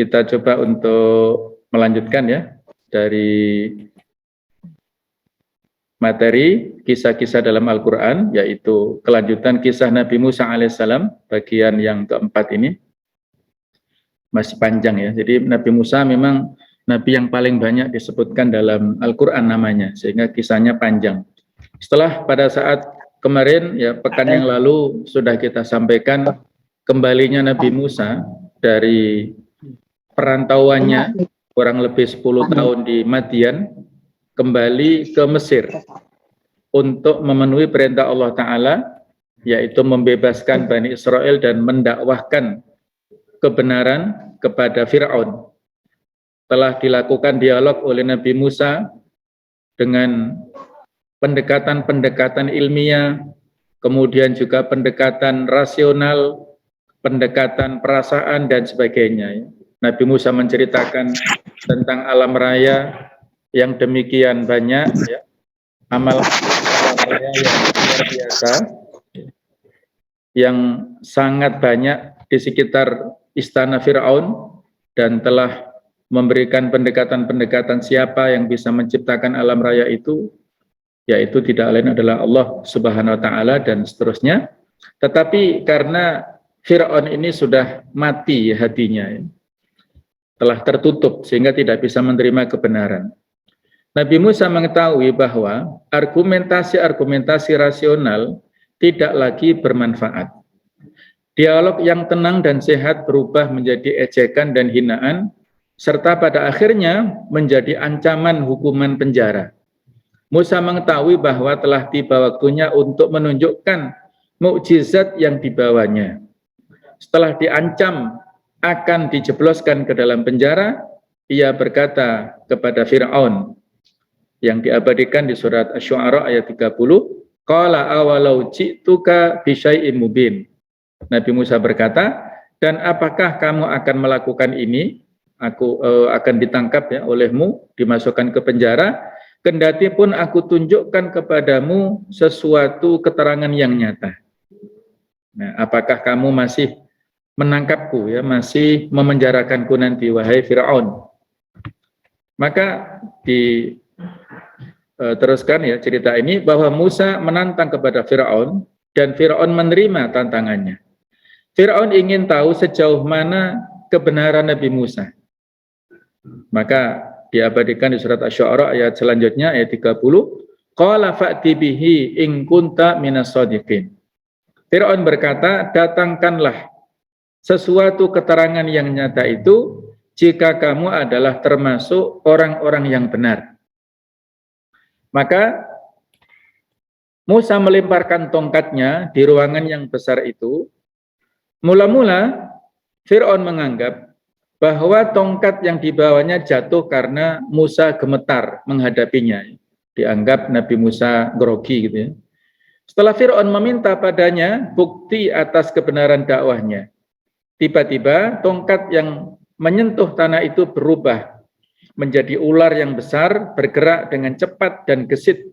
Kita coba untuk melanjutkan ya dari materi kisah-kisah dalam Al-Quran, yaitu kelanjutan kisah Nabi Musa alaihissalam, bagian yang keempat ini. Masih panjang ya, jadi Nabi Musa memang Nabi yang paling banyak disebutkan dalam Al-Quran namanya, sehingga kisahnya panjang. Setelah pada saat kemarin, ya pekan yang lalu sudah kita sampaikan kembalinya Nabi Musa dari perantauannya kurang lebih 10 tahun di Madian, kembali ke Mesir untuk memenuhi perintah Allah Ta'ala, yaitu membebaskan Bani Israel dan mendakwahkan kebenaran kepada Fir'aun. Telah dilakukan dialog oleh Nabi Musa dengan pendekatan-pendekatan ilmiah, kemudian juga pendekatan rasional, pendekatan perasaan, dan sebagainya. Nabi Musa menceritakan tentang alam raya yang demikian banyak, ya, amal raya yang luar biasa, yang sangat banyak di sekitar istana Fir'aun, dan telah memberikan pendekatan-pendekatan siapa yang bisa menciptakan alam raya itu, yaitu tidak lain adalah Allah Subhanahu wa Ta'ala, dan seterusnya. Tetapi karena Fir'aun ini sudah mati hatinya, ya, telah tertutup sehingga tidak bisa menerima kebenaran. Nabi Musa mengetahui bahwa argumentasi-argumentasi rasional tidak lagi bermanfaat. Dialog yang tenang dan sehat berubah menjadi ejekan dan hinaan, serta pada akhirnya menjadi ancaman hukuman penjara. Musa mengetahui bahwa telah tiba waktunya untuk menunjukkan mukjizat yang dibawanya. Setelah diancam akan dijebloskan ke dalam penjara, ia berkata kepada Fir'aun, yang diabadikan di surat Asy-Syu'ara ayat 30, qala awalau ji'tuka bisyai'in mubin. Nabi Musa berkata, dan apakah kamu akan melakukan ini? Aku akan ditangkap ya olehmu, dimasukkan ke penjara, kendati pun aku tunjukkan kepadamu sesuatu keterangan yang nyata. Nah, apakah kamu masih menangkapku ya, masih memenjarakanku nanti, wahai Fir'aun? Maka teruskan ya cerita ini, bahwa Musa menantang kepada Fir'aun dan Fir'aun menerima tantangannya. Fir'aun ingin tahu sejauh mana kebenaran Nabi Musa. Maka diabadikan di surat Asy-Syu'ara ayat selanjutnya, ayat 30, qala fa'ti bihi in kunta minas shadiqin. Fir'aun berkata, datangkanlah sesuatu keterangan yang nyata itu jika kamu adalah termasuk orang-orang yang benar. Maka Musa melemparkan tongkatnya di ruangan yang besar itu. Mula-mula Fir'aun menganggap bahwa tongkat yang dibawanya jatuh karena Musa gemetar menghadapinya. Dianggap Nabi Musa grogi gitu ya. Setelah Fir'aun meminta padanya bukti atas kebenaran dakwahnya, tiba-tiba tongkat yang menyentuh tanah itu berubah menjadi ular yang besar, bergerak dengan cepat dan gesit.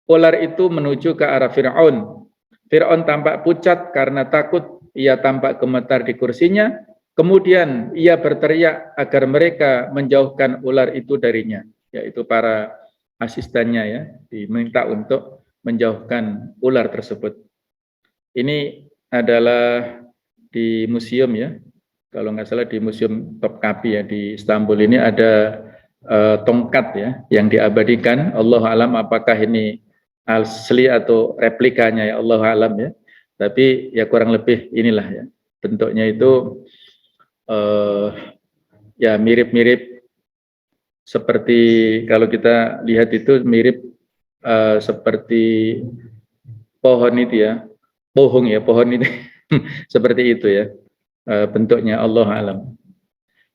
Ular itu menuju ke arah Fir'aun. Fir'aun tampak pucat karena takut, ia tampak gemetar di kursinya. Kemudian ia berteriak agar mereka menjauhkan ular itu darinya, yaitu para asistennya ya, diminta untuk menjauhkan ular tersebut. Ini adalah di museum ya, kalau nggak salah di Museum Topkapi ya di Istanbul ini ada tongkat ya yang diabadikan. Allah alam apakah ini asli atau replikanya ya, Allah alam ya. Tapi ya kurang lebih inilah ya bentuknya itu ya mirip-mirip seperti kalau kita lihat itu mirip seperti pohon itu ya, pohon itu seperti itu ya bentuknya, Allah alam.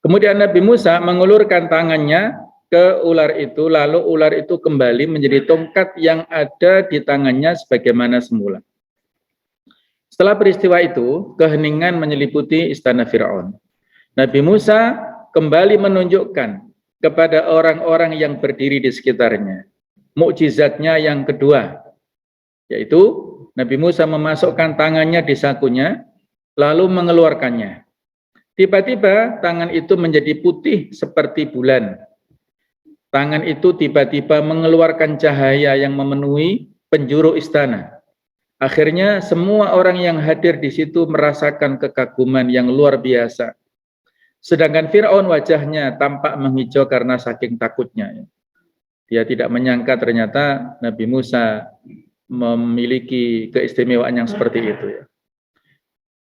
Kemudian Nabi Musa mengulurkan tangannya ke ular itu, lalu ular itu kembali menjadi tongkat yang ada di tangannya sebagaimana semula. Setelah peristiwa itu, keheningan menyeliputi istana Fir'aun. Nabi Musa kembali menunjukkan kepada orang-orang yang berdiri di sekitarnya mukjizatnya yang kedua, yaitu Nabi Musa memasukkan tangannya di sakunya, lalu mengeluarkannya. Tiba-tiba tangan itu menjadi putih seperti bulan. Tangan itu tiba-tiba mengeluarkan cahaya yang memenuhi penjuru istana. Akhirnya semua orang yang hadir di situ merasakan kekaguman yang luar biasa. Sedangkan Fir'aun wajahnya tampak menghijau karena saking takutnya. Dia tidak menyangka ternyata Nabi Musa memiliki keistimewaan yang seperti itu.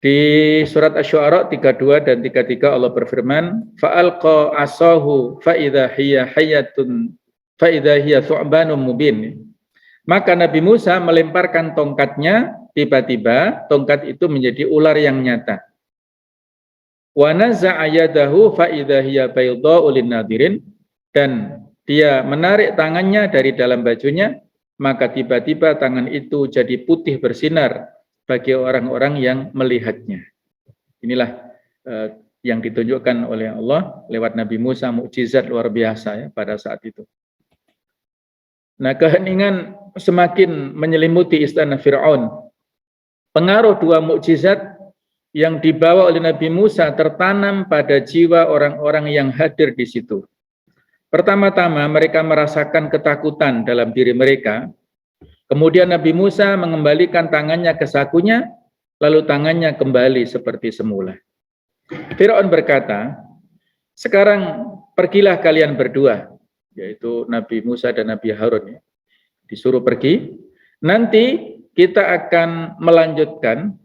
Di surat Asy-Syu'ara 32 dan 33 Allah berfirman, fa'alqa asahu fa'idha hiya hayatun fa'idha hiya thu'banun mubin. Maka Nabi Musa melemparkan tongkatnya, tiba-tiba tongkat itu menjadi ular yang nyata. Wa naza'a yadahu fa'idha hiya baydha'u lin-nadhirin, dan dia menarik tangannya dari dalam bajunya, maka tiba-tiba tangan itu jadi putih bersinar bagi orang-orang yang melihatnya. Inilah yang ditunjukkan oleh Allah lewat Nabi Musa, mukjizat luar biasa ya pada saat itu. Nah, keheningan semakin menyelimuti istana Fir'aun. Pengaruh dua mukjizat yang dibawa oleh Nabi Musa tertanam pada jiwa orang-orang yang hadir di situ. Pertama-tama mereka merasakan ketakutan dalam diri mereka. Kemudian Nabi Musa mengembalikan tangannya ke sakunya, lalu tangannya kembali seperti semula. Fir'aun berkata, sekarang pergilah kalian berdua, yaitu Nabi Musa dan Nabi Harun, disuruh pergi. Nanti kita akan melanjutkan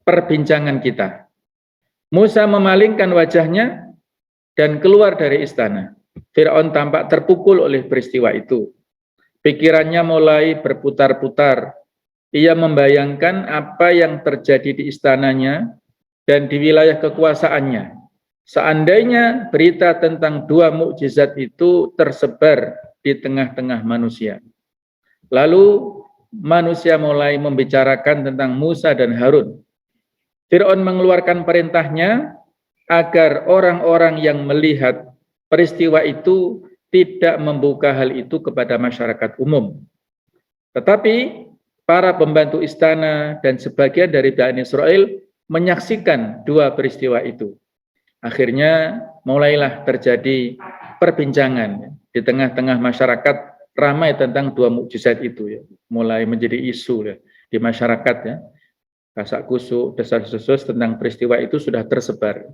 perbincangan kita. Musa memalingkan wajahnya dan keluar dari istana. Fir'aun tampak terpukul oleh peristiwa itu. Pikirannya mulai berputar-putar. Ia membayangkan apa yang terjadi di istananya dan di wilayah kekuasaannya. Seandainya berita tentang dua mukjizat itu tersebar di tengah-tengah manusia. Lalu manusia mulai membicarakan tentang Musa dan Harun. Fir'aun mengeluarkan perintahnya agar orang-orang yang melihat peristiwa itu tidak membuka hal itu kepada masyarakat umum. Tetapi para pembantu istana dan sebagian dari Bani Israel menyaksikan dua peristiwa itu. Akhirnya mulailah terjadi perbincangan di tengah-tengah masyarakat, ramai tentang dua mukjizat itu ya. Mulai menjadi isu ya di masyarakat ya. Kasak kusuk, desas-desus tentang peristiwa itu sudah tersebar.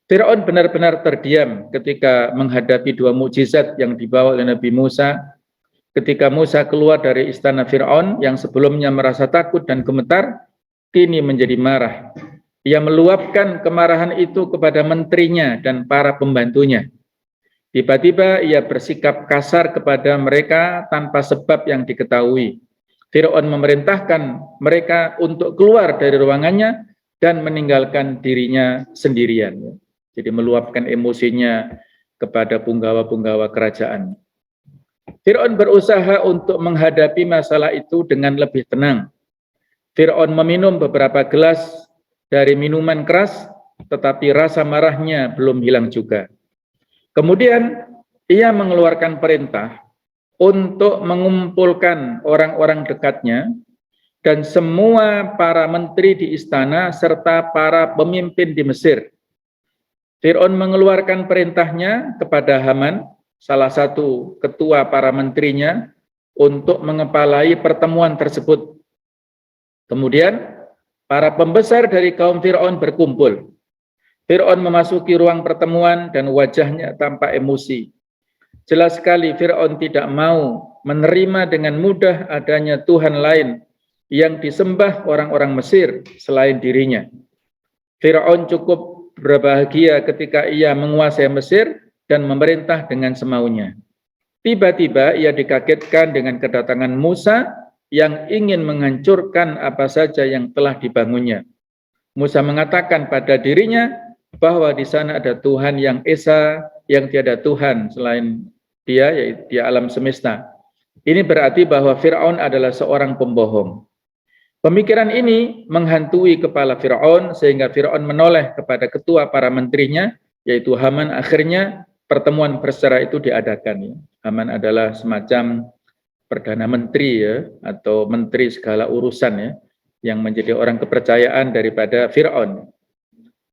Fir'aun benar-benar terdiam ketika menghadapi dua mukjizat yang dibawa oleh Nabi Musa. Ketika Musa keluar dari istana Fir'aun yang sebelumnya merasa takut dan gemetar, kini menjadi marah. Ia meluapkan kemarahan itu kepada menterinya dan para pembantunya. Tiba-tiba ia bersikap kasar kepada mereka tanpa sebab yang diketahui. Fir'aun memerintahkan mereka untuk keluar dari ruangannya dan meninggalkan dirinya sendirian. Jadi meluapkan emosinya kepada punggawa-punggawa kerajaan. Fir'aun berusaha untuk menghadapi masalah itu dengan lebih tenang. Fir'aun meminum beberapa gelas dari minuman keras, tetapi rasa marahnya belum hilang juga. Kemudian ia mengeluarkan perintah untuk mengumpulkan orang-orang dekatnya dan semua para menteri di istana serta para pemimpin di Mesir. Fir'aun mengeluarkan perintahnya kepada Haman, salah satu ketua para menterinya, untuk mengepalai pertemuan tersebut. Kemudian para pembesar dari kaum Fir'aun berkumpul. Fir'aun memasuki ruang pertemuan dan wajahnya tampak emosi. Jelas sekali Fir'aun tidak mau menerima dengan mudah adanya Tuhan lain yang disembah orang-orang Mesir selain dirinya. Fir'aun cukup berbahagia ketika ia menguasai Mesir dan memerintah dengan semaunya. Tiba-tiba ia dikagetkan dengan kedatangan Musa yang ingin menghancurkan apa saja yang telah dibangunnya. Musa mengatakan pada dirinya bahwa di sana ada Tuhan yang esa, yang tiada Tuhan selain dia, yaitu di alam semesta. Ini berarti bahwa Fir'aun adalah seorang pembohong. Pemikiran ini menghantui kepala Fir'aun sehingga Fir'aun menoleh kepada ketua para menterinya, yaitu Haman. Akhirnya pertemuan bersara itu diadakan. Haman adalah semacam perdana menteri ya, atau menteri segala urusan ya, yang menjadi orang kepercayaan daripada Fir'aun.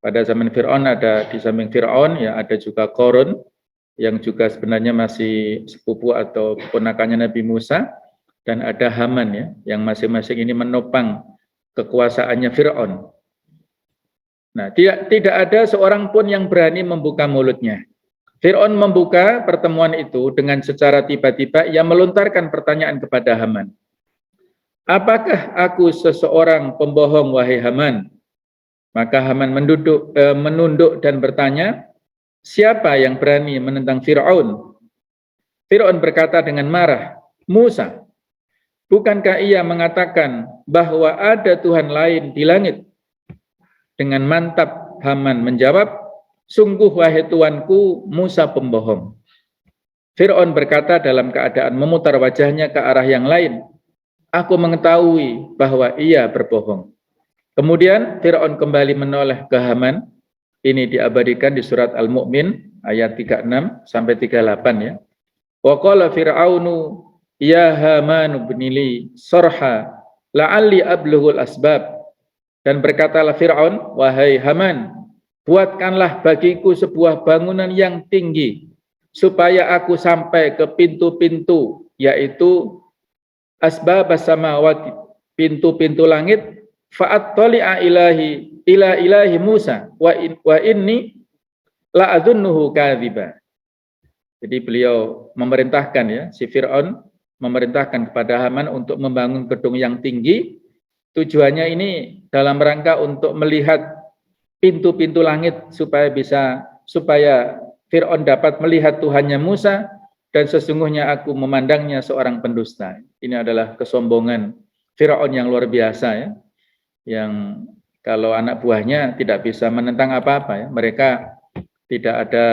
Pada zaman Fir'aun ada di samping Fir'aun ya ada juga Qarun yang juga sebenarnya masih sepupu atau keponakannya Nabi Musa, dan ada Haman ya yang masing-masing ini menopang kekuasaannya Fir'aun. Nah, tidak ada seorang pun yang berani membuka mulutnya. Fir'aun membuka pertemuan itu dengan secara tiba-tiba ia melontarkan pertanyaan kepada Haman. Apakah aku seseorang pembohong wahai Haman? Maka Haman menunduk dan bertanya, siapa yang berani menentang Fir'aun? Fir'aun berkata dengan marah, Musa, bukankah ia mengatakan bahwa ada Tuhan lain di langit? Dengan mantap Haman menjawab, sungguh wahai tuanku, Musa pembohong. Fir'aun berkata dalam keadaan memutar wajahnya ke arah yang lain, aku mengetahui bahwa ia berbohong. Kemudian Fir'aun kembali menoleh ke Haman. Ini diabadikan di surat Al-Mu'min ayat 36 sampai 38 ya. Wa qala Fir'aunu ya Haman ibnili sarha la'alli ablughul asbab. Dan berkatalah Fir'aun, wahai Haman, buatkanlah bagiku sebuah bangunan yang tinggi supaya aku sampai ke pintu-pintu, yaitu asbab as-samawati, pintu-pintu langit, fa'attali'a ila ilahi Musa wa inni la'adunnuhu kadziba. Jadi beliau memerintahkan ya, si Fir'aun memerintahkan kepada Haman untuk membangun gedung yang tinggi. Tujuannya ini dalam rangka untuk melihat pintu-pintu langit supaya Fir'aun dapat melihat Tuhannya Musa, dan sesungguhnya aku memandangnya seorang pendusta. Ini adalah kesombongan Fir'aun yang luar biasa ya. Yang kalau anak buahnya tidak bisa menentang apa-apa ya. Mereka tidak ada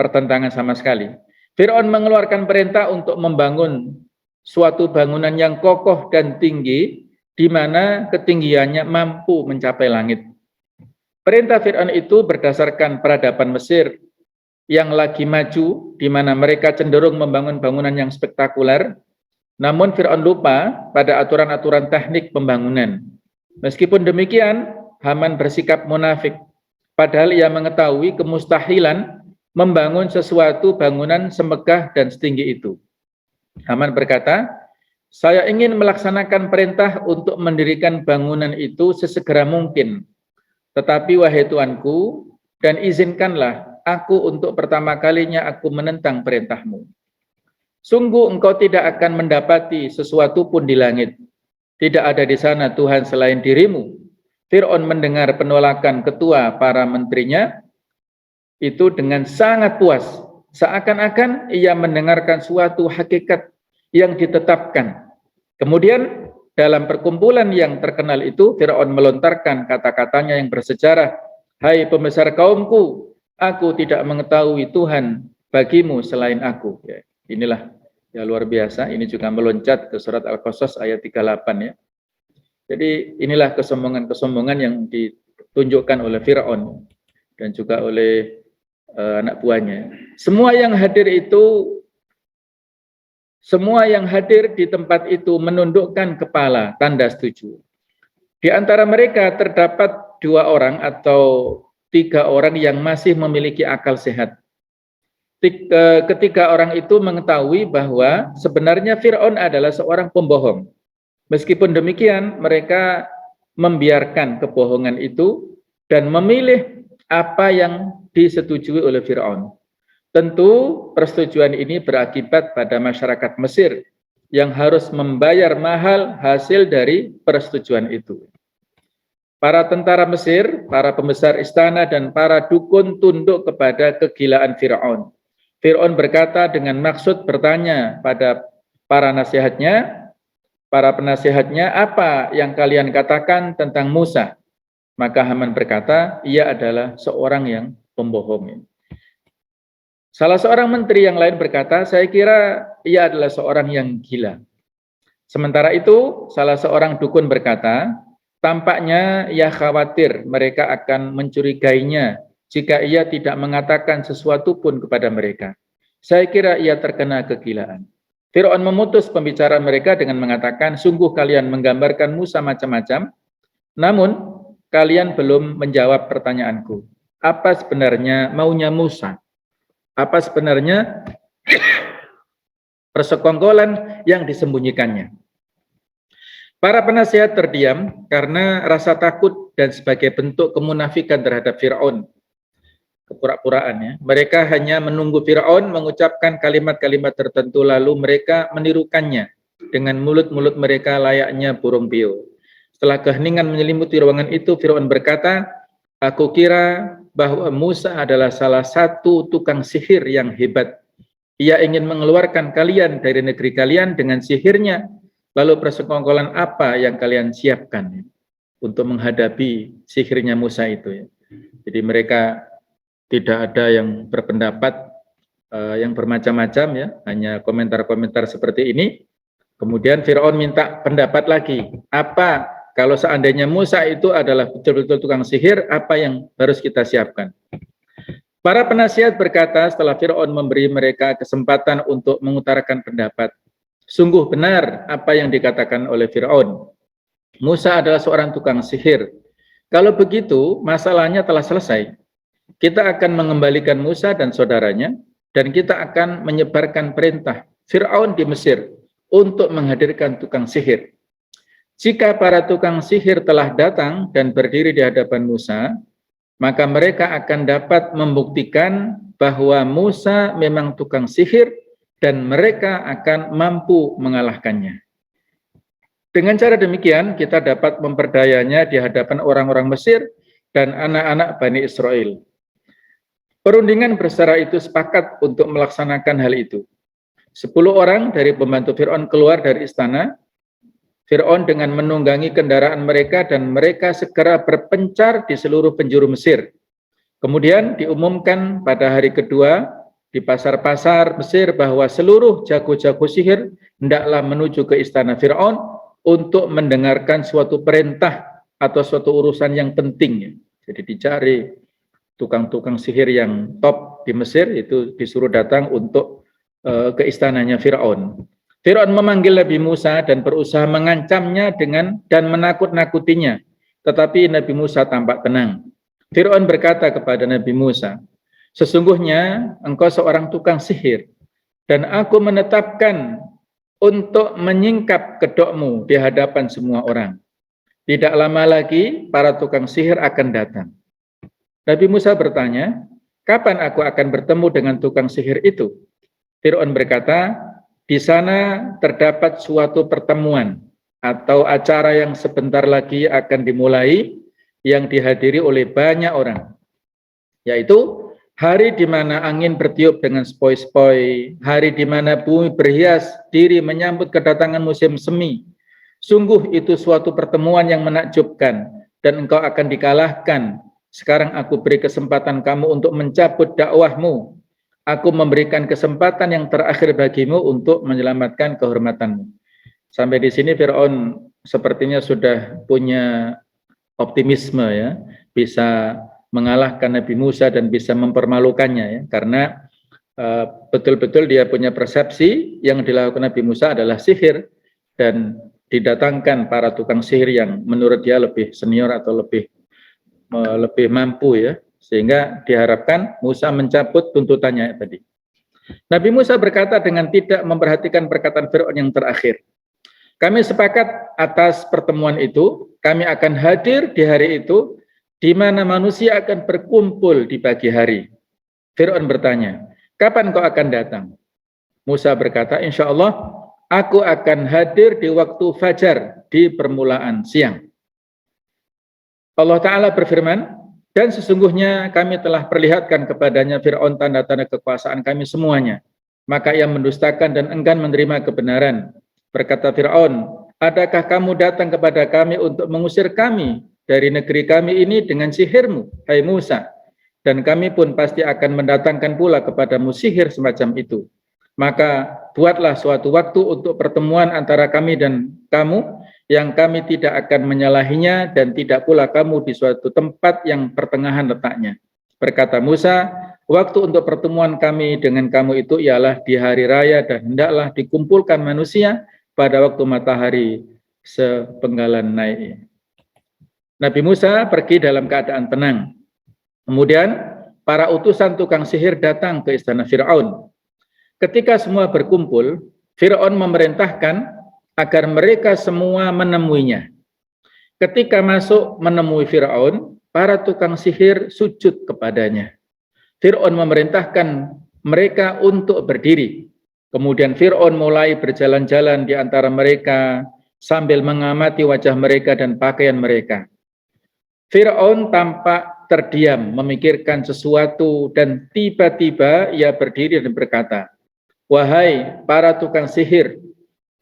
pertentangan sama sekali. Fir'aun mengeluarkan perintah untuk membangun suatu bangunan yang kokoh dan tinggi, di mana ketinggiannya mampu mencapai langit. Perintah Fir'aun itu berdasarkan peradaban Mesir yang lagi maju, di mana mereka cenderung membangun bangunan yang spektakuler. Namun Fir'aun lupa pada aturan-aturan teknik pembangunan. Meskipun demikian, Haman bersikap munafik, padahal ia mengetahui kemustahilan membangun sesuatu bangunan semegah dan setinggi itu. Haman berkata, saya ingin melaksanakan perintah untuk mendirikan bangunan itu sesegera mungkin. Tetapi wahai tuanku, dan izinkanlah aku untuk pertama kalinya aku menentang perintahmu. Sungguh engkau tidak akan mendapati sesuatu pun di langit. Tidak ada di sana Tuhan selain dirimu. Fir'aun mendengar penolakan ketua para menterinya itu dengan sangat puas. Seakan-akan ia mendengarkan suatu hakikat yang ditetapkan. Kemudian dalam perkumpulan yang terkenal itu, Fir'aun melontarkan kata-katanya yang bersejarah. Hai pembesar kaumku, aku tidak mengetahui Tuhan bagimu selain aku. Ya, inilah ya luar biasa. Ini juga meloncat ke surat Al-Qasas ayat 38 ya. Jadi inilah kesombongan-kesombongan yang ditunjukkan oleh Fir'aun dan juga oleh anak buahnya. Semua yang hadir di tempat itu menundukkan kepala, tanda setuju. Di antara mereka terdapat 2 orang atau 3 orang yang masih memiliki akal sehat. Ketiga orang itu mengetahui bahwa sebenarnya Fir'aun adalah seorang pembohong. Meskipun demikian, mereka membiarkan kebohongan itu dan memilih apa yang disetujui oleh Fir'aun. Tentu persetujuan ini berakibat pada masyarakat Mesir yang harus membayar mahal hasil dari persetujuan itu. Para tentara Mesir, para pembesar istana, dan para dukun tunduk kepada kegilaan Fir'aun. Fir'aun berkata dengan maksud bertanya pada para penasihatnya, apa yang kalian katakan tentang Musa? Maka Haman berkata, ia adalah seorang yang pembohong. Salah seorang menteri yang lain berkata, saya kira ia adalah seorang yang gila. Sementara itu, salah seorang dukun berkata, tampaknya ia khawatir mereka akan mencurigainya jika ia tidak mengatakan sesuatu pun kepada mereka. Saya kira ia terkena kegilaan. Fir'aun memutus pembicaraan mereka dengan mengatakan, sungguh kalian menggambarkan Musa macam-macam, namun kalian belum menjawab pertanyaanku. Apa sebenarnya maunya Musa? Apa sebenarnya persekongkolan yang disembunyikannya? Para penasihat terdiam karena rasa takut dan sebagai bentuk kemunafikan terhadap Fir'aun. Kepura-puraan ya. Mereka hanya menunggu Fir'aun mengucapkan kalimat-kalimat tertentu lalu mereka menirukannya dengan mulut-mulut mereka layaknya burung pio. Setelah keheningan menyelimuti ruangan itu, Fir'aun berkata, aku kira bahwa Musa adalah salah satu tukang sihir yang hebat. Ia ingin mengeluarkan kalian dari negeri kalian dengan sihirnya. Lalu persekongkolan apa yang kalian siapkan untuk menghadapi sihirnya Musa itu ya. Jadi mereka tidak ada yang berpendapat yang bermacam-macam ya, hanya komentar-komentar seperti ini. Kemudian Fir'aun minta pendapat lagi, apa kalau seandainya Musa itu adalah betul-betul tukang sihir, apa yang harus kita siapkan? Para penasihat berkata setelah Fir'aun memberi mereka kesempatan untuk mengutarakan pendapat, sungguh benar apa yang dikatakan oleh Fir'aun. Musa adalah seorang tukang sihir. Kalau begitu, masalahnya telah selesai. Kita akan mengembalikan Musa dan saudaranya, dan kita akan menyebarkan perintah Fir'aun di Mesir untuk menghadirkan tukang sihir. Jika para tukang sihir telah datang dan berdiri di hadapan Musa, maka mereka akan dapat membuktikan bahwa Musa memang tukang sihir dan mereka akan mampu mengalahkannya. Dengan cara demikian, kita dapat memperdayanya di hadapan orang-orang Mesir dan anak-anak Bani Israel. Perundingan bersara itu sepakat untuk melaksanakan hal itu. 10 orang dari pembantu Fir'aun keluar dari istana. Fir'aun dengan menunggangi kendaraan mereka dan mereka segera berpencar di seluruh penjuru Mesir. Kemudian diumumkan pada hari kedua di pasar-pasar Mesir bahwa seluruh jago-jago sihir hendaklah menuju ke istana Fir'aun untuk mendengarkan suatu perintah atau suatu urusan yang penting. Jadi dicari tukang-tukang sihir yang top di Mesir itu disuruh datang untuk ke istananya Fir'aun. Fir'aun memanggil Nabi Musa dan berusaha mengancamnya dan menakut-nakutinya. Tetapi Nabi Musa tampak tenang. Fir'aun berkata kepada Nabi Musa, sesungguhnya engkau seorang tukang sihir, dan aku menetapkan untuk menyingkap kedokmu di hadapan semua orang. Tidak lama lagi para tukang sihir akan datang. Nabi Musa bertanya, kapan aku akan bertemu dengan tukang sihir itu? Fir'aun berkata, di sana terdapat suatu pertemuan atau acara yang sebentar lagi akan dimulai yang dihadiri oleh banyak orang, yaitu hari di mana angin bertiup dengan sepoi-sepoi, hari di mana bumi berhias diri menyambut kedatangan musim semi. Sungguh itu suatu pertemuan yang menakjubkan dan engkau akan dikalahkan. Sekarang aku beri kesempatan kamu untuk mencabut dakwahmu. Aku memberikan kesempatan yang terakhir bagimu untuk menyelamatkan kehormatanmu. Sampai di sini Fir'aun sepertinya sudah punya optimisme ya, bisa mengalahkan Nabi Musa dan bisa mempermalukannya ya, karena betul-betul dia punya persepsi yang dilakukan Nabi Musa adalah sihir dan didatangkan para tukang sihir yang menurut dia lebih senior atau lebih mampu ya, sehingga diharapkan Musa mencabut tuntutannya tadi. Nabi Musa berkata dengan tidak memperhatikan perkataan Fir'aun yang terakhir, kami sepakat atas pertemuan itu, kami akan hadir di hari itu, di mana manusia akan berkumpul di pagi hari. Fir'aun bertanya, kapan kau akan datang? Musa berkata, insya Allah, aku akan hadir di waktu fajar, di permulaan siang. Allah Ta'ala berfirman, dan sesungguhnya kami telah perlihatkan kepadanya Fir'aun tanda-tanda kekuasaan kami semuanya. Maka ia mendustakan dan enggan menerima kebenaran. Berkata Fir'aun, adakah kamu datang kepada kami untuk mengusir kami dari negeri kami ini dengan sihirmu, hai Musa? Dan kami pun pasti akan mendatangkan pula kepadamu sihir semacam itu. Maka buatlah suatu waktu untuk pertemuan antara kami dan kamu, yang kami tidak akan menyalahinya dan tidak pula kamu di suatu tempat yang pertengahan letaknya. Berkata Musa, waktu untuk pertemuan kami dengan kamu itu ialah di hari raya dan hendaklah dikumpulkan manusia pada waktu matahari sepenggalan naik. Nabi Musa pergi dalam keadaan tenang. Kemudian para utusan tukang sihir datang ke istana Fir'aun. Ketika semua berkumpul, Fir'aun memerintahkan agar mereka semua menemuinya. Ketika masuk menemui Fir'aun, para tukang sihir sujud kepadanya. Fir'aun memerintahkan mereka untuk berdiri. Kemudian Fir'aun mulai berjalan-jalan di antara mereka sambil mengamati wajah mereka dan pakaian mereka. Fir'aun tampak terdiam, memikirkan sesuatu, dan tiba-tiba ia berdiri dan berkata, "Wahai para tukang sihir,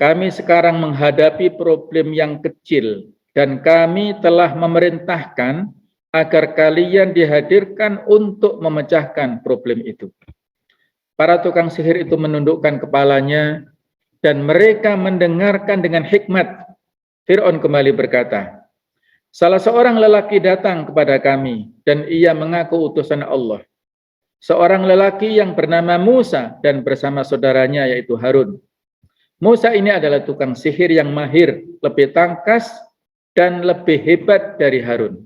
kami sekarang menghadapi problem yang kecil, dan kami telah memerintahkan agar kalian dihadirkan untuk memecahkan problem itu." Para tukang sihir itu menundukkan kepalanya, dan mereka mendengarkan dengan hikmat. Fir'aun kembali berkata, "Salah seorang lelaki datang kepada kami, dan ia mengaku utusan Allah. Seorang lelaki yang bernama Musa dan bersama saudaranya yaitu Harun. Musa ini adalah tukang sihir yang mahir, lebih tangkas, dan lebih hebat dari Harun.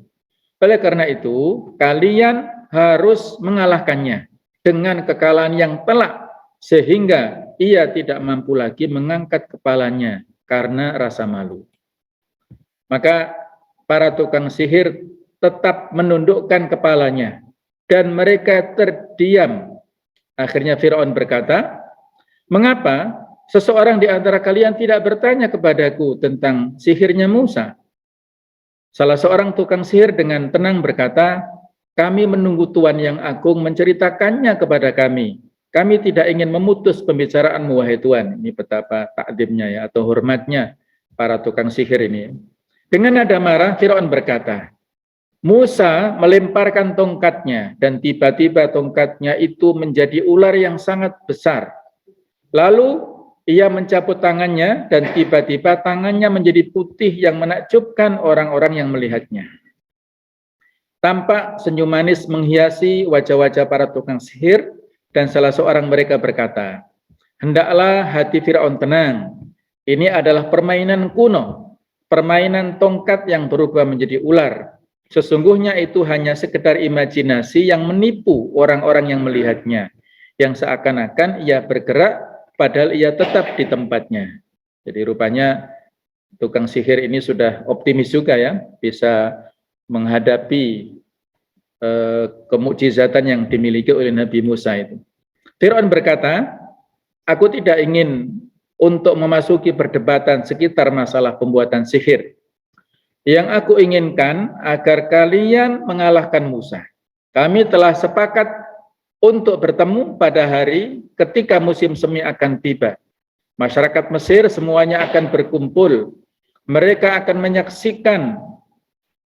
Oleh karena itu, kalian harus mengalahkannya dengan kekalahan yang telak, sehingga ia tidak mampu lagi mengangkat kepalanya karena rasa malu." Maka para tukang sihir tetap menundukkan kepalanya dan mereka terdiam. Akhirnya Fir'aun berkata, "Mengapa seseorang di antara kalian tidak bertanya kepadaku tentang sihirnya Musa?" Salah seorang tukang sihir dengan tenang berkata, "Kami menunggu Tuan yang agung menceritakannya kepada kami. Kami tidak ingin memutus pembicaraanmu, wahai Tuan." Ini betapa takdimnya ya, atau hormatnya para tukang sihir ini. Dengan nada marah, Fir'aun berkata, "Musa melemparkan tongkatnya, dan tiba-tiba tongkatnya itu menjadi ular yang sangat besar. Lalu ia mencabut tangannya, dan tiba-tiba tangannya menjadi putih yang menakjubkan orang-orang yang melihatnya." Tampak senyum manis menghiasi wajah-wajah para tukang sihir, dan salah seorang mereka berkata, "Hendaklah hati Fir'aun tenang. Ini adalah permainan kuno, permainan tongkat yang berubah menjadi ular. Sesungguhnya itu hanya sekedar imajinasi yang menipu orang-orang yang melihatnya, yang seakan-akan ia bergerak padahal ia tetap di tempatnya." Jadi rupanya tukang sihir ini sudah optimis juga ya, bisa menghadapi kemukjizatan yang dimiliki oleh Nabi Musa itu. Fir'aun berkata, "Aku tidak ingin untuk memasuki perdebatan sekitar masalah pembuatan sihir. Yang aku inginkan agar kalian mengalahkan Musa. Kami telah sepakat untuk bertemu pada hari ketika musim semi akan tiba. Masyarakat Mesir semuanya akan berkumpul. Mereka akan menyaksikan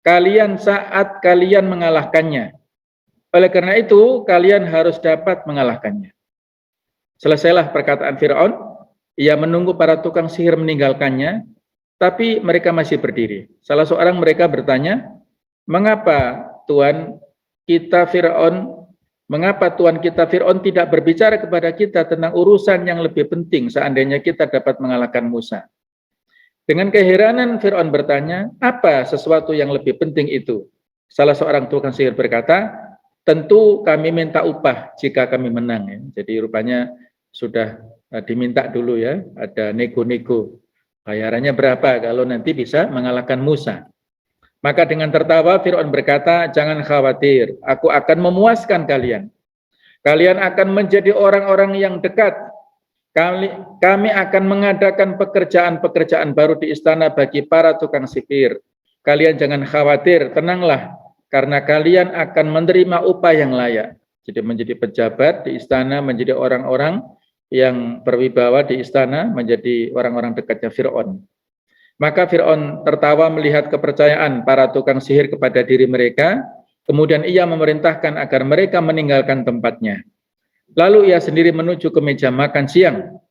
kalian saat kalian mengalahkannya. Oleh karena itu, kalian harus dapat mengalahkannya." Selesailah perkataan Fir'aun, ia menunggu para tukang sihir meninggalkannya, tapi mereka masih berdiri. Salah seorang mereka bertanya, "Mengapa Tuan kita Fir'aun tidak berbicara kepada kita tentang urusan yang lebih penting seandainya kita dapat mengalahkan Musa?" Dengan keheranan Fir'aun bertanya, "Apa sesuatu yang lebih penting itu?" Salah seorang tukang sihir berkata, "Tentu kami minta upah jika kami menang." Ya. Jadi rupanya sudah diminta dulu ya, ada nego-nego. Bayarannya berapa kalau nanti bisa mengalahkan Musa. Maka dengan tertawa Fir'aun berkata, "Jangan khawatir, aku akan memuaskan kalian. Kalian akan menjadi orang-orang yang dekat. Kami akan mengadakan pekerjaan-pekerjaan baru di istana bagi para tukang sihir. Kalian jangan khawatir, tenanglah, karena kalian akan menerima upah yang layak." Jadi menjadi pejabat di istana, menjadi orang-orang yang berwibawa di istana, menjadi orang-orang dekatnya Fir'aun. Maka Fir'aun tertawa melihat kepercayaan para tukang sihir kepada diri mereka, kemudian ia memerintahkan agar mereka meninggalkan tempatnya. Lalu ia sendiri menuju ke meja makan siang.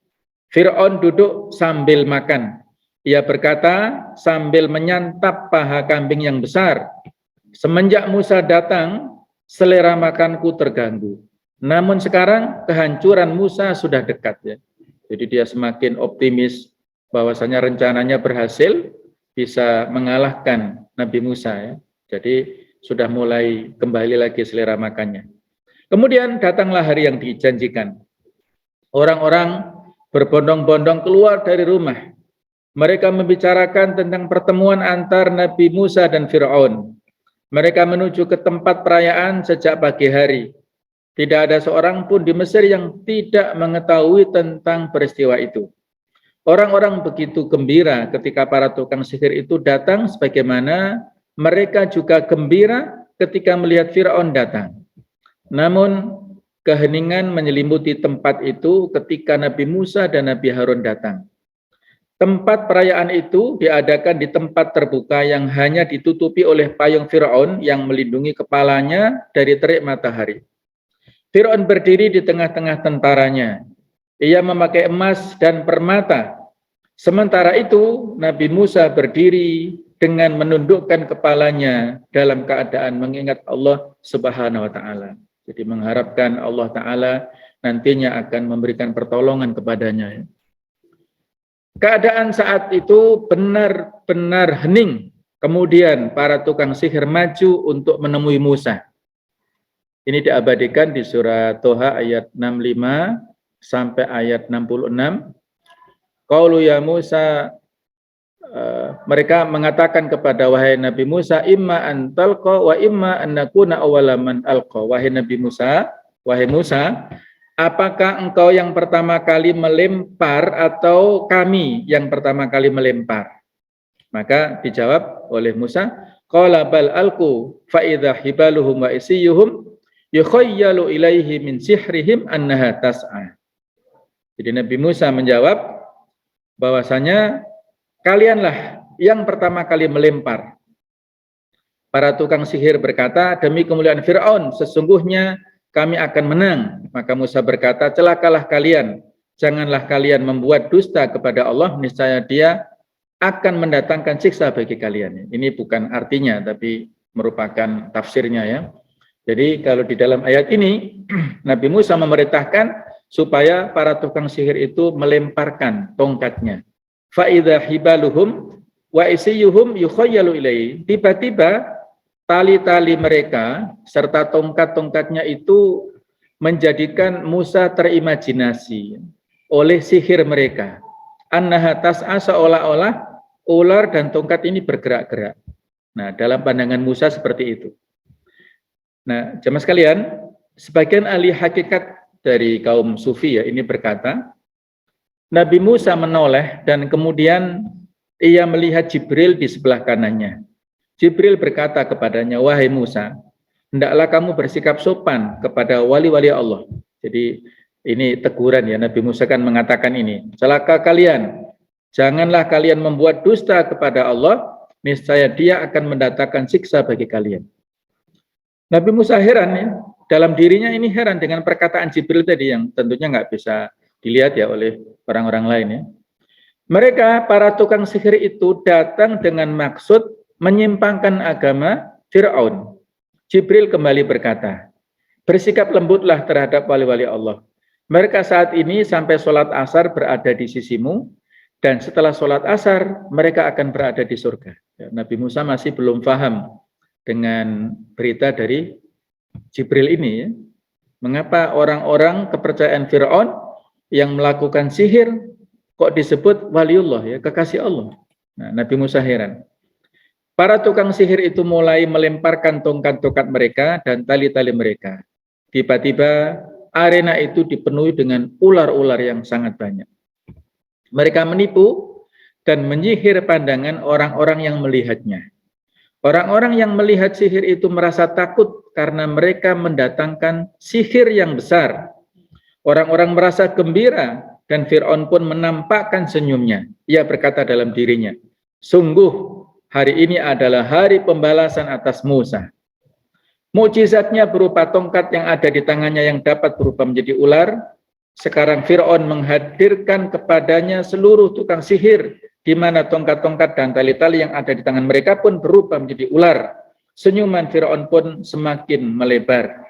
Fir'aun duduk sambil makan. Ia berkata sambil menyantap paha kambing yang besar, "Semenjak Musa datang, selera makanku terganggu. Namun sekarang kehancuran Musa sudah dekat." Ya. Jadi dia semakin optimis bahwasanya rencananya berhasil, bisa mengalahkan Nabi Musa ya. Jadi sudah mulai kembali lagi selera makannya. Kemudian datanglah hari yang dijanjikan. Orang-orang berbondong-bondong keluar dari rumah. Mereka membicarakan tentang pertemuan antar Nabi Musa dan Fir'aun. Mereka menuju ke tempat perayaan sejak pagi hari. Tidak ada seorang pun di Mesir yang tidak mengetahui tentang peristiwa itu. Orang-orang begitu gembira ketika para tukang sihir itu datang, sebagaimana mereka juga gembira ketika melihat Fir'aun datang. Namun keheningan menyelimuti tempat itu ketika Nabi Musa dan Nabi Harun datang. Tempat perayaan itu diadakan di tempat terbuka yang hanya ditutupi oleh payung Fir'aun yang melindungi kepalanya dari terik matahari. Fir'aun berdiri di tengah-tengah tentaranya. Ia memakai emas dan permata. Sementara itu, Nabi Musa berdiri dengan menundukkan kepalanya dalam keadaan mengingat Allah Subhanahu wa Ta'ala. Jadi mengharapkan Allah Ta'ala nantinya akan memberikan pertolongan kepadanya. Keadaan saat itu benar-benar hening. Kemudian para tukang sihir maju untuk menemui Musa. Ini diabadikan di surat Toha ayat 65 sampai ayat 66. Qaulu ya Musa, mereka mengatakan kepada wahai Nabi Musa, imma an talqa wa imma an nakuna awwala man alqa. Wahai Nabi Musa, wahai Musa, apakah engkau yang pertama kali melempar atau kami yang pertama kali melempar? Maka dijawab oleh Musa, qala bal alqu fa idza hibaluhum wa isiyuhum yukhayyalu ilaihi min sihrihim annaha tas'a. Jadi Nabi Musa menjawab bahwasanya kalianlah yang pertama kali melempar. Para tukang sihir berkata, demi kemuliaan Fir'aun, sesungguhnya kami akan menang. Maka Musa berkata, celakalah kalian. Janganlah kalian membuat dusta kepada Allah, niscaya Dia akan mendatangkan siksa bagi kalian. Ini bukan artinya, tapi merupakan tafsirnya ya. Jadi kalau di dalam ayat ini, Nabi Musa memerintahkan supaya para tukang sihir itu melemparkan tongkatnya. Fa'idha hibaluhum wa isiyuhum yukhayyalu ilaihi. Tiba-tiba tali-tali mereka serta tongkat-tongkatnya itu menjadikan Musa terimajinasi oleh sihir mereka. Annaha tas'a, seolah-olah ular dan tongkat ini bergerak-gerak. Nah, dalam pandangan Musa seperti itu. Nah, jemaah sekalian, sebagian ahli hakikat dari kaum sufi ya ini berkata, Nabi Musa menoleh dan kemudian ia melihat Jibril di sebelah kanannya. Jibril berkata kepadanya, wahai Musa, hendaklah kamu bersikap sopan kepada wali-wali Allah. Jadi ini teguran ya, Nabi Musa kan mengatakan ini, celaka kalian, janganlah kalian membuat dusta kepada Allah, niscaya Dia akan mendatangkan siksa bagi kalian. Nabi Musa heran ya, dalam dirinya ini heran dengan perkataan Jibril tadi yang tentunya nggak bisa dilihat ya oleh orang-orang lain ya. Mereka para tukang sihir itu datang dengan maksud menyimpangkan agama Fir'aun. Jibril kembali berkata, bersikap lembutlah terhadap wali-wali Allah. Mereka saat ini sampai sholat asar berada di sisimu, dan setelah sholat asar mereka akan berada di surga. Ya, Nabi Musa masih belum paham dengan berita dari Jibril ini ya. Mengapa orang-orang kepercayaan Fir'aun yang melakukan sihir kok disebut waliullah ya, kekasih Allah. Nah, Nabi Musa heran. Para tukang sihir itu mulai melemparkan tongkat-tongkat mereka dan tali-tali mereka. Tiba-tiba arena itu dipenuhi dengan ular-ular yang sangat banyak. Mereka menipu dan menyihir pandangan orang-orang yang melihatnya. Orang-orang yang melihat sihir itu merasa takut karena mereka mendatangkan sihir yang besar. Orang-orang merasa gembira dan Fir'aun pun menampakkan senyumnya. Ia berkata dalam dirinya, sungguh hari ini adalah hari pembalasan atas Musa. Mukjizatnya berupa tongkat yang ada di tangannya yang dapat berubah menjadi ular. Sekarang Fir'aun menghadirkan kepadanya seluruh tukang sihir, di mana tongkat-tongkat dan tali-tali yang ada di tangan mereka pun berubah menjadi ular. Senyuman Fir'aun pun semakin melebar.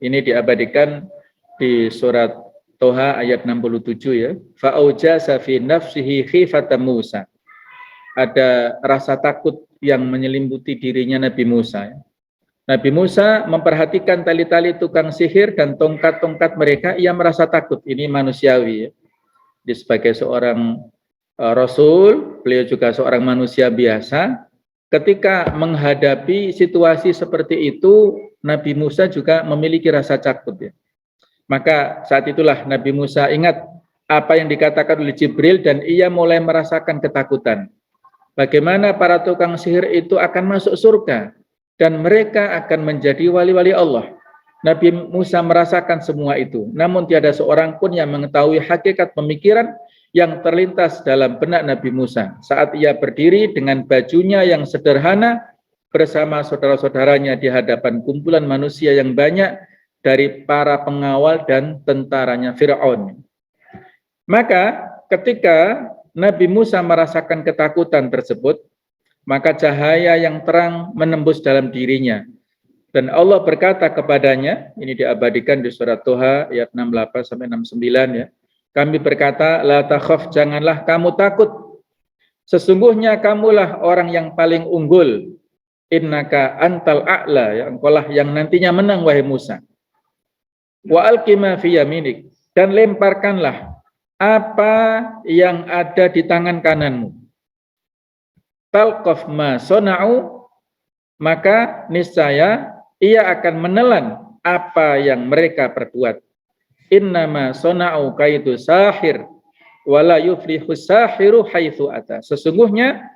Ini diabadikan di surat Toha ayat 67 ya. Fa'aujasa fi nafsihi khifata Musa. ada rasa takut yang menyelimuti dirinya Nabi Musa. Nabi Musa memperhatikan tali-tali tukang sihir dan tongkat-tongkat mereka, ia merasa takut. Ini manusiawi. Dia sebagai seorang Rasul, beliau juga seorang manusia biasa. Ketika menghadapi situasi seperti itu, Nabi Musa juga memiliki rasa takut. Maka saat itulah Nabi Musa ingat apa yang dikatakan oleh Jibril dan ia mulai merasakan ketakutan. Bagaimana para tukang sihir itu akan masuk surga dan mereka akan menjadi wali-wali Allah. Nabi Musa merasakan semua itu, namun tiada seorang pun yang mengetahui hakikat pemikiran yang terlintas dalam benak Nabi Musa saat ia berdiri dengan bajunya yang sederhana bersama saudara-saudaranya di hadapan kumpulan manusia yang banyak dari para pengawal dan tentaranya Fir'aun. Maka ketika Nabi Musa merasakan ketakutan tersebut, maka cahaya yang terang menembus dalam dirinya. Dan Allah berkata kepadanya, ini diabadikan di surat Toha ayat 68-69 ya. Kami berkata, la takhaf, janganlah kamu takut. Sesungguhnya kamulah orang yang paling unggul. Innaka antal a'la, ya, engkaulah yang nantinya menang wahai Musa. Wa alqi ma fi yaminik, dan lemparkanlah apa yang ada di tangan kananmu. Talqaf ma sona'u, maka niscaya ia akan menelan apa yang mereka perbuat. Innama sona'u kaidu sahir wala yuflihu sahiru haitsu ata. Sesungguhnya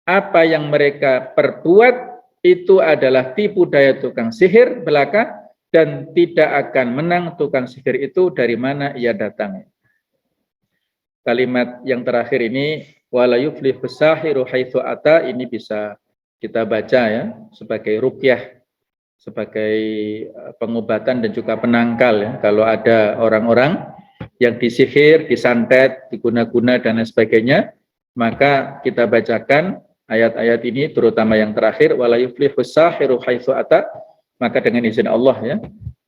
apa yang mereka perbuat itu adalah tipu daya tukang sihir belaka dan tidak akan menang tukang sihir itu dari mana ia datang. Kalimat yang terakhir ini wala yuflihu sahiru haitsu ata, ini bisa kita baca ya sebagai ruqyah, sebagai pengobatan dan juga penangkal ya. Kalau ada orang-orang yang disihir, disantet, diguna-guna dan lain sebagainya, maka kita bacakan ayat-ayat ini terutama yang terakhir wala yuflihu sahiru haitsu ata, maka dengan izin Allah ya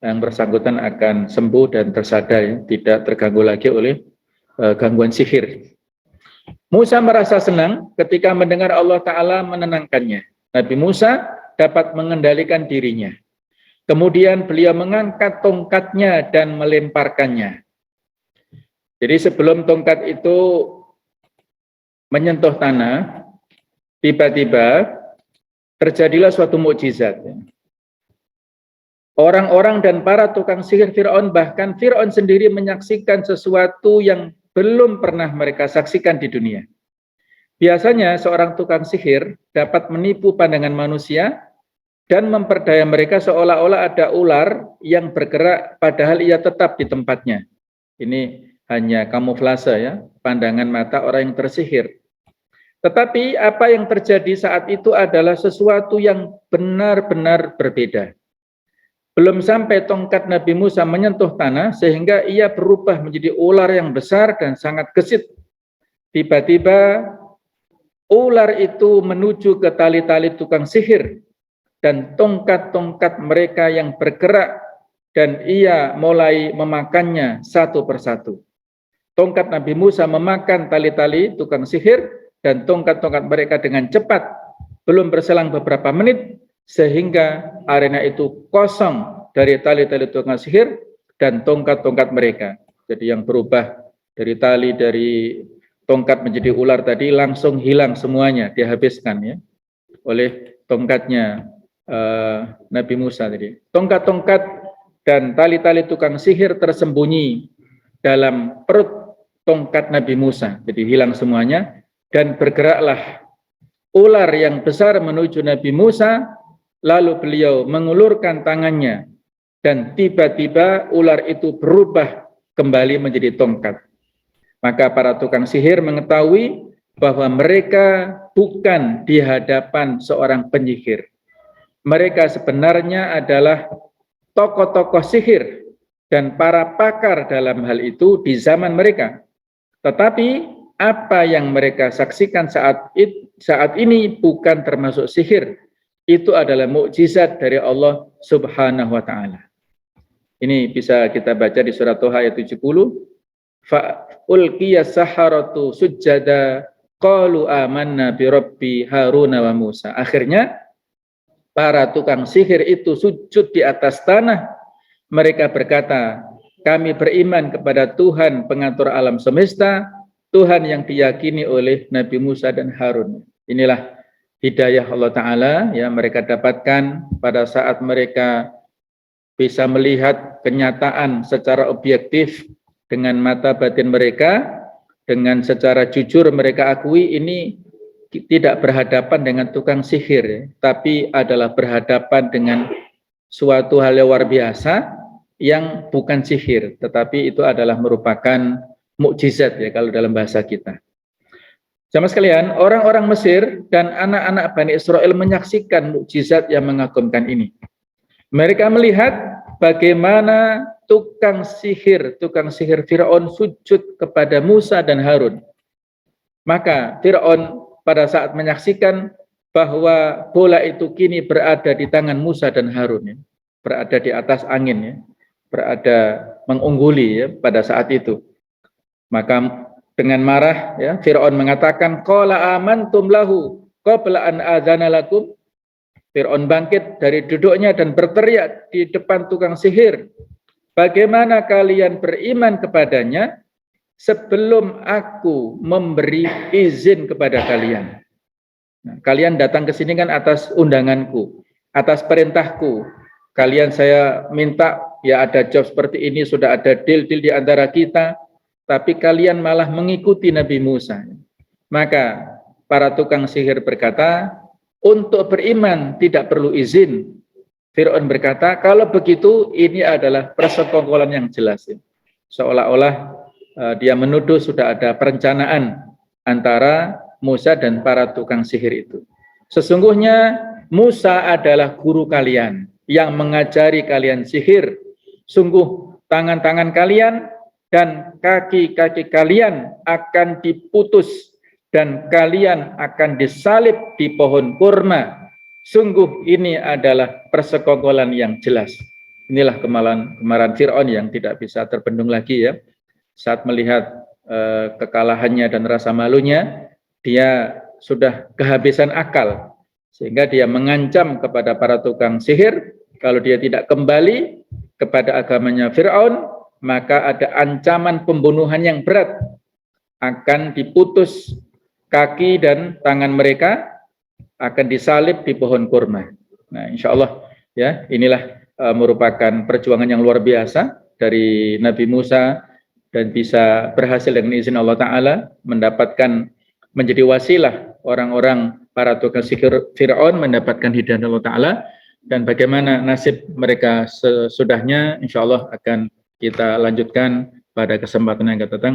yang bersangkutan akan sembuh dan tersadar ya, tidak terganggu lagi oleh gangguan sihir. Musa merasa senang ketika mendengar Allah Ta'ala menenangkannya. Nabi Musa dapat mengendalikan dirinya. Kemudian beliau mengangkat tongkatnya dan melemparkannya. Jadi sebelum tongkat itu menyentuh tanah, tiba-tiba terjadilah suatu mukjizat. Orang-orang dan para tukang sihir Fir'aun, bahkan Fir'aun sendiri menyaksikan sesuatu yang belum pernah mereka saksikan di dunia. Biasanya seorang tukang sihir dapat menipu pandangan manusia dan memperdaya mereka seolah-olah ada ular yang bergerak padahal ia tetap di tempatnya. Ini hanya kamuflase ya, pandangan mata orang yang tersihir. Tetapi apa yang terjadi saat itu adalah sesuatu yang benar-benar berbeda. Belum sampai tongkat Nabi Musa menyentuh tanah sehingga ia berubah menjadi ular yang besar dan sangat gesit. Tiba-tiba ular itu menuju ke tali-tali tukang sihir dan tongkat-tongkat mereka yang bergerak dan ia mulai memakannya satu persatu. Tongkat Nabi Musa memakan tali-tali tukang sihir dan tongkat-tongkat mereka dengan cepat. Belum berselang beberapa menit sehingga arena itu kosong dari tali-tali tukang sihir dan tongkat-tongkat mereka. Jadi yang berubah dari tali, dari tongkat menjadi ular tadi langsung hilang semuanya, dihabiskan ya oleh tongkatnya Nabi Musa tadi. Tongkat-tongkat dan tali-tali tukang sihir tersembunyi dalam perut tongkat Nabi Musa, jadi hilang semuanya dan bergeraklah ular yang besar menuju Nabi Musa. Lalu beliau mengulurkan tangannya dan tiba-tiba ular itu berubah kembali menjadi tongkat. Maka para tukang sihir mengetahui bahwa mereka bukan di hadapan seorang penyihir. Mereka sebenarnya adalah tokoh-tokoh sihir dan para pakar dalam hal itu di zaman mereka. Tetapi apa yang mereka saksikan saat ini bukan termasuk sihir. Itu adalah mukjizat dari Allah Subhanahu wa taala. Ini bisa kita baca di surat Toha ayat 70. Fa ulqiya saharatu sujjada qalu amanna bi rabbi Harun wa Musa. Akhirnya para tukang sihir itu sujud di atas tanah. Mereka berkata, kami beriman kepada Tuhan pengatur alam semesta, Tuhan yang diyakini oleh Nabi Musa dan Harun. Inilah hidayah Allah Ta'ala yang mereka dapatkan pada saat mereka bisa melihat kenyataan secara objektif dengan mata batin mereka, dengan secara jujur mereka akui ini tidak berhadapan dengan tukang sihir, tapi adalah berhadapan dengan suatu hal yang luar biasa yang bukan sihir, tetapi itu adalah merupakan mukjizat ya kalau dalam bahasa kita. Jamaah sekalian, orang-orang Mesir dan anak-anak Bani Israel menyaksikan mukjizat yang mengagumkan ini. Mereka melihat bagaimana tukang sihir Fir'aun sujud kepada Musa dan Harun. Maka Fir'aun pada saat menyaksikan bahwa bola itu kini berada di tangan Musa dan Harun, ya, berada di atas angin, ya, berada mengungguli ya, pada saat itu. Maka dengan marah ya, Fir'aun mengatakan, qala amantum lahu qabla an adzana lakum. Fir'aun bangkit dari duduknya dan berteriak di depan tukang sihir, bagaimana kalian beriman kepadanya sebelum aku memberi izin kepada kalian. Nah, kalian datang ke sini kan atas undanganku, atas perintahku. Kalian saya minta, ya ada job seperti ini, sudah ada deal-deal di antara kita, tapi kalian malah mengikuti Nabi Musa. Maka para tukang sihir berkata, untuk beriman tidak perlu izin. Fir'aun berkata, kalau begitu ini adalah persekongkolan yang jelas. Seolah-olah dia menuduh sudah ada perencanaan antara Musa dan para tukang sihir itu. Sesungguhnya Musa adalah guru kalian yang mengajari kalian sihir. Sungguh tangan-tangan kalian dan kaki-kaki kalian akan diputus dan kalian akan disalib di pohon kurma. Sungguh ini adalah persekongkolan yang jelas. Inilah kemarahan Fir'aun yang tidak bisa terbendung lagi ya. Saat melihat kekalahannya dan rasa malunya, dia sudah kehabisan akal. Sehingga dia mengancam kepada para tukang sihir, kalau dia tidak kembali kepada agamanya Fir'aun, maka ada ancaman pembunuhan yang berat. Akan diputus kaki dan tangan mereka, akan disalib di pohon kurma. Nah, insya Allah ya, inilah merupakan perjuangan yang luar biasa dari Nabi Musa dan bisa berhasil dengan izin Allah Ta'ala mendapatkan menjadi wasilah orang-orang para tukang sihir Fir'aun mendapatkan hidayah Allah Ta'ala, dan bagaimana nasib mereka sesudahnya insya Allah akan kita lanjutkan pada kesempatan yang akan datang.